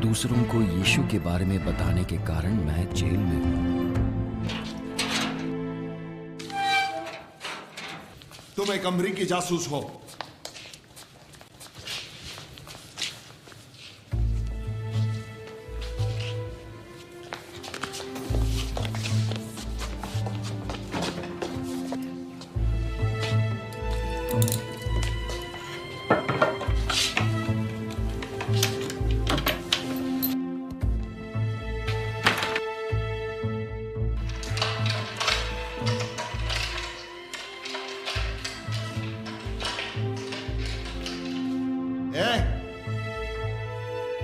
दूसरों को यीशु के बारे में बताने के कारण मैं जेल में हूं। तुम एक अमरीकी जासूस हो।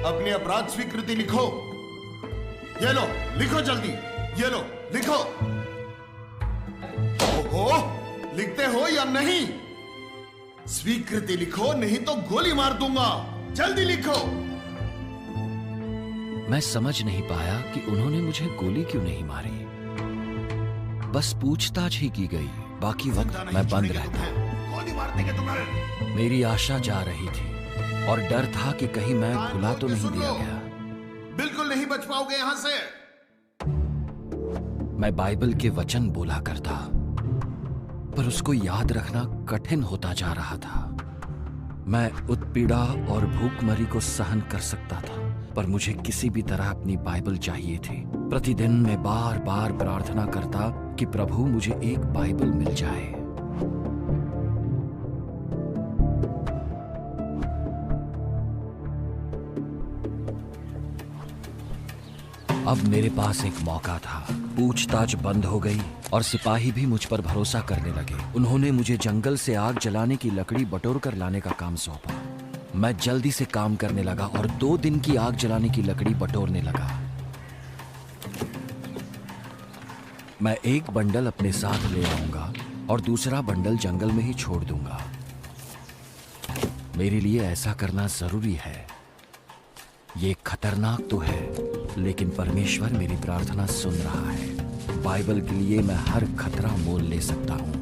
अपनी अपराध स्वीकृति लिखो। ये लो, लिखो जल्दी। ये लो, लिखो। ओहो, लिखते हो या नहीं? स्वीकृति लिखो, नहीं तो गोली मार दूंगा। जल्दी लिखो। मैं समझ नहीं पाया कि उन्होंने मुझे गोली क्यों नहीं मारी। बस पूछताछ ही की गई, बाकी वक्त मैं बंद रहता। गोली मार देंगे तुम्हें। मेरी आशा जा रही थी और डर था कि कहीं मैं भुला तो नहीं दिया गया। बिल्कुल नहीं बच पाओगे यहां से। मैं बाइबल के वचन बोला करता, पर उसको याद रखना कठिन होता जा रहा था। मैं उत्पीड़ा और भूखमरी को सहन कर सकता था, पर मुझे किसी भी तरह अपनी बाइबल चाहिए थी। प्रतिदिन मैं बार बार प्रार्थना करता कि प्रभु मुझे एक बाइबल मिल जाए। अब मेरे पास एक मौका था। पूछताछ बंद हो गई और सिपाही भी मुझ पर भरोसा करने लगे। उन्होंने मुझे जंगल से आग जलाने की लकड़ी बटोर कर लाने का काम सौंपा। मैं जल्दी से काम करने लगा और 2 दिन की आग जलाने की लकड़ी बटोरने लगा। मैं एक बंडल अपने साथ ले आऊंगा और दूसरा बंडल जंगल में ही छोड़ दूंगा। मेरे लिए ऐसा करना जरूरी है। ये खतरनाक तो है, लेकिन परमेश्वर मेरी प्रार्थना सुन रहा है। बाइबल के लिए मैं हर खतरा मोल ले सकता हूं।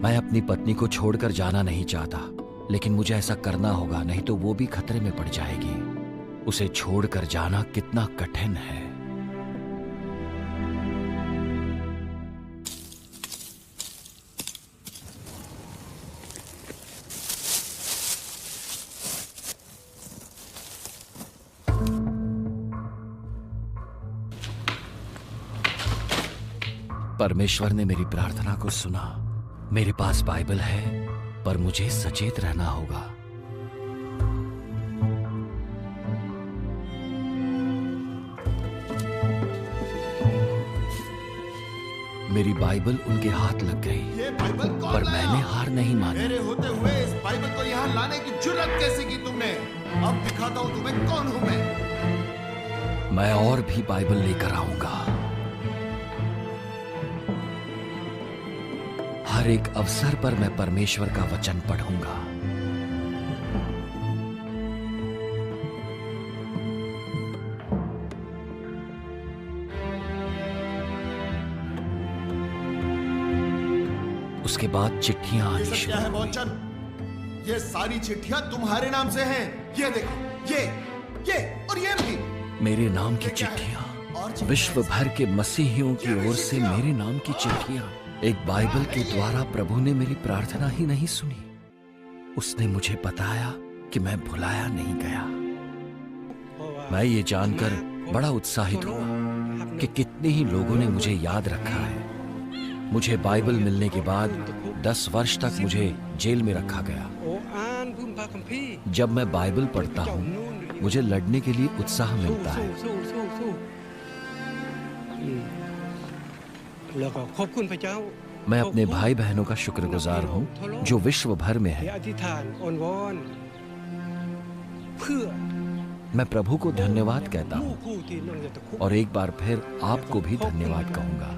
मैं अपनी पत्नी को छोड़कर जाना नहीं चाहता, लेकिन मुझे ऐसा करना होगा, नहीं तो वो भी खतरे में पड़ जाएगी। उसे छोड़कर जाना कितना कठिन है। परमेश्वर ने मेरी प्रार्थना को सुना। मेरे पास बाइबल है, पर मुझे सचेत रहना होगा। मेरी बाइबल उनके हाथ लग गई, ये बाइबल कौन पर लाया? मैंने हार नहीं मानी। मेरे होते हुए इस बाइबल को यहाँ लाने की जुर्रत कैसे की तुमने? अब दिखाता हूँ तुम्हें कौन हूँ मैं। मैं और भी बाइबल लेकर आऊंगा। हर एक अवसर पर मैं परमेश्वर का वचन पढ़ूंगा। उसके बाद चिट्ठियां ये आनी सब शुरू क्या है हुई। बच्चन? ये सारी चिट्ठियां तुम्हारे नाम से हैं। ये देखो, ये और ये भी मेरे नाम की ये क्या है? चिट्ठियां, और चिट्ठियां विश्व भर के मसीहियों की ये ओर से चिट्ठियां। मेरे नाम की चिट्ठियां। एक बाइबल के द्वारा प्रभु ने मेरी प्रार्थना ही नहीं सुनी, उसने मुझे बताया कि मैं भुलाया नहीं गया। मैं ये जानकर बड़ा उत्साहित हुआ कि कितने ही लोगों ने मुझे याद रखा है। मुझे बाइबल मिलने के बाद 10 वर्ष तक मुझे जेल में रखा गया। जब मैं बाइबल पढ़ता हूँ, मुझे लड़ने के लिए उत्साह मिलता है। मैं अपने भाई बहनों का शुक्रगुजार हूँ जो विश्व भर में हैं। मैं प्रभु को धन्यवाद कहता हूँ और एक बार फिर आपको भी धन्यवाद कहूंगा।